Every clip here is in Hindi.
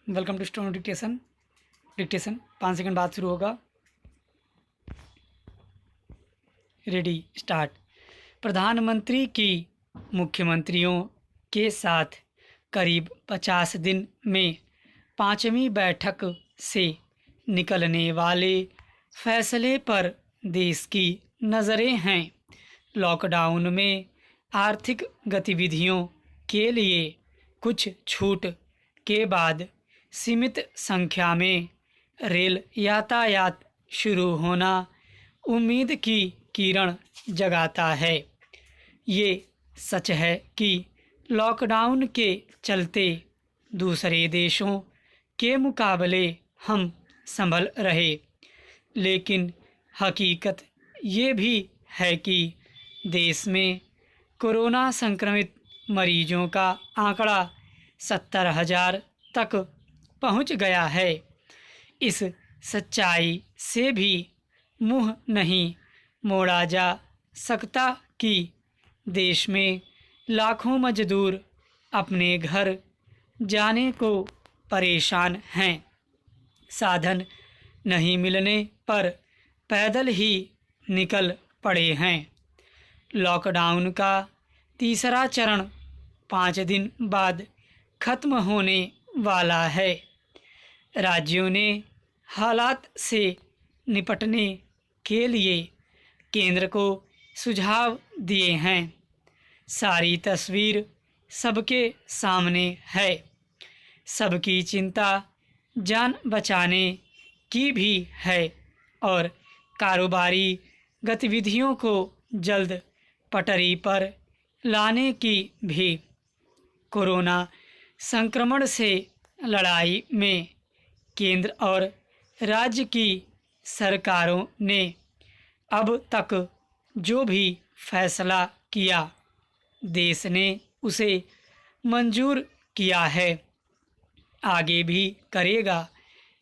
Welcome to stone dictation. Dictation 5 second बाद शुरू होगा। Ready start. प्रधानमंत्री की मुख्यमंत्रियों के साथ करीब 50 दिन में 5वीं बैठक से निकलने वाले फैसले पर देश की नज़रें हैं। लॉकडाउन में आर्थिक गतिविधियों के लिए कुछ छूट के बाद सीमित संख्या में रेल यातायात शुरू होना उम्मीद की किरण जगाता है। ये सच है कि लॉकडाउन के चलते दूसरे देशों के मुकाबले हम संभल रहे, लेकिन हकीकत ये भी है कि देश में कोरोना संक्रमित मरीजों का आंकड़ा 70,000 तक पहुंच गया है। इस सच्चाई से भी मुंह नहीं मोड़ा जा सकता कि देश में लाखों मजदूर अपने घर जाने को परेशान हैं। साधन नहीं मिलने पर पैदल ही निकल पड़े हैं। लॉकडाउन का तीसरा चरण 5 दिन बाद खत्म होने वाला है। राज्यों ने हालात से निपटने के लिए केंद्र को सुझाव दिए हैं। सारी तस्वीर सबके सामने है। सबकी चिंता जान बचाने की भी है और कारोबारी गतिविधियों को जल्द पटरी पर लाने की भी। कोरोना संक्रमण से लड़ाई में केंद्र और राज्य की सरकारों ने अब तक जो भी फैसला किया, देश ने उसे मंजूर किया है, आगे भी करेगा।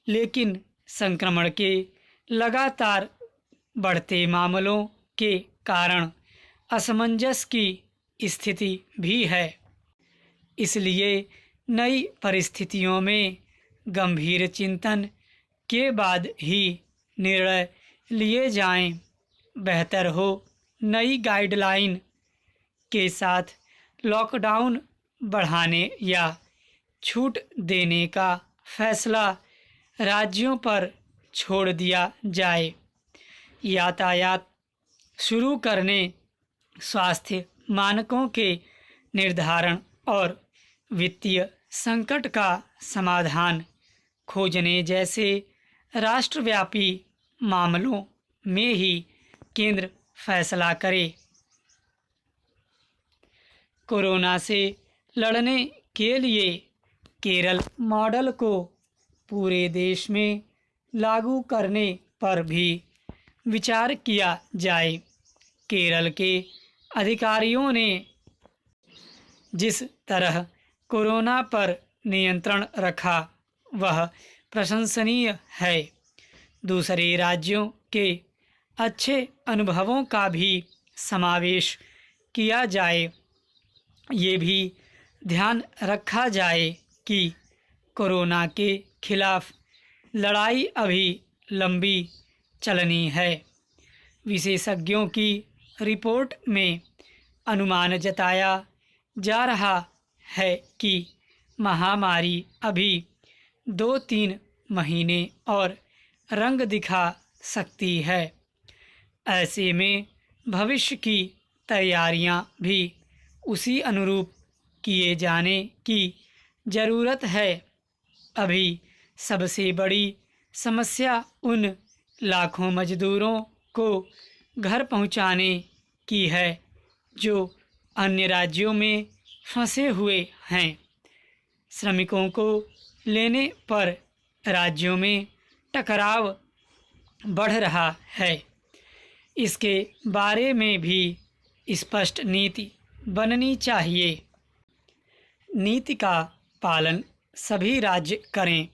लेकिन संक्रमण के लगातार बढ़ते मामलों के कारण असमंजस की स्थिति भी है। इसलिए नई परिस्थितियों में गंभीर चिंतन के बाद ही निर्णय लिए जाएं। बेहतर हो नई गाइडलाइन के साथ लॉकडाउन बढ़ाने या छूट देने का फैसला राज्यों पर छोड़ दिया जाए। यातायात शुरू करने, स्वास्थ्य मानकों के निर्धारण और वित्तीय संकट का समाधान खोजने जैसे राष्ट्रव्यापी मामलों में ही केंद्र फैसला करे। कोरोना से लड़ने के लिए केरल मॉडल को पूरे देश में लागू करने पर भी विचार किया जाए। केरल के अधिकारियों ने जिस तरह कोरोना पर नियंत्रण रखा वह प्रशंसनीय है। दूसरे राज्यों के अच्छे अनुभवों का भी समावेश किया जाए। ये भी ध्यान रखा जाए कि कोरोना के खिलाफ लड़ाई अभी लंबी चलनी है। विशेषज्ञों की रिपोर्ट में अनुमान जताया जा रहा है कि महामारी अभी 2-3 महीने और रंग दिखा सकती है। ऐसे में भविष्य की तैयारियां भी उसी अनुरूप किए जाने की ज़रूरत है। अभी सबसे बड़ी समस्या उन लाखों मजदूरों को घर पहुंचाने की है जो अन्य राज्यों में फंसे हुए हैं। श्रमिकों को लेने पर राज्यों में टकराव बढ़ रहा है। इसके बारे में भी स्पष्ट नीति बननी चाहिए। नीति का पालन सभी राज्य करें,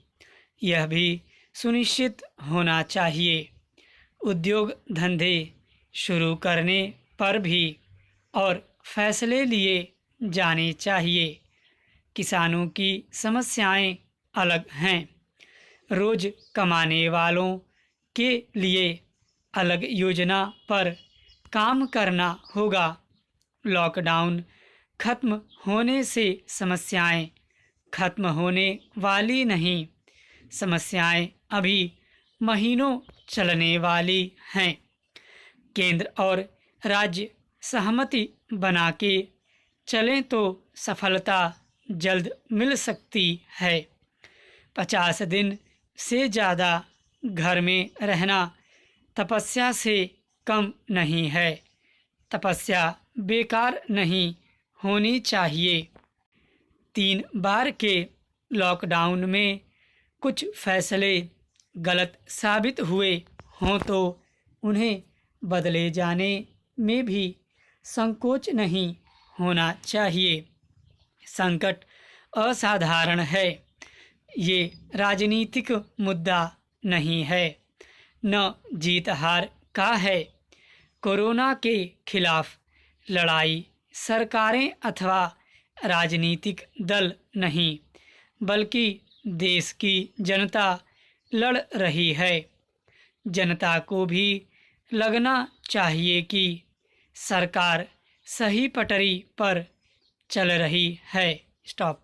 यह भी सुनिश्चित होना चाहिए। उद्योग धंधे शुरू करने पर भी और फैसले लिए जाने चाहिए। किसानों की समस्याएं अलग हैं। रोज कमाने वालों के लिए अलग योजना पर काम करना होगा। लॉकडाउन खत्म होने से समस्याएं खत्म होने वाली नहीं, समस्याएं अभी महीनों चलने वाली हैं। केंद्र और राज्य सहमति बना के चलें तो सफलता जल्द मिल सकती है। 50 दिन से ज़्यादा घर में रहना तपस्या से कम नहीं है। तपस्या बेकार नहीं होनी चाहिए। 3 बार के लॉकडाउन में कुछ फैसले गलत साबित हुए हों तो उन्हें बदले जाने में भी संकोच नहीं होना चाहिए। संकट असाधारण है, ये राजनीतिक मुद्दा नहीं है, न जीत हार का है। कोरोना के खिलाफ लड़ाई सरकारें अथवा राजनीतिक दल नहीं, बल्कि देश की जनता लड़ रही है। जनता को भी लगना चाहिए कि सरकार सही पटरी पर चल रही है। स्टॉप।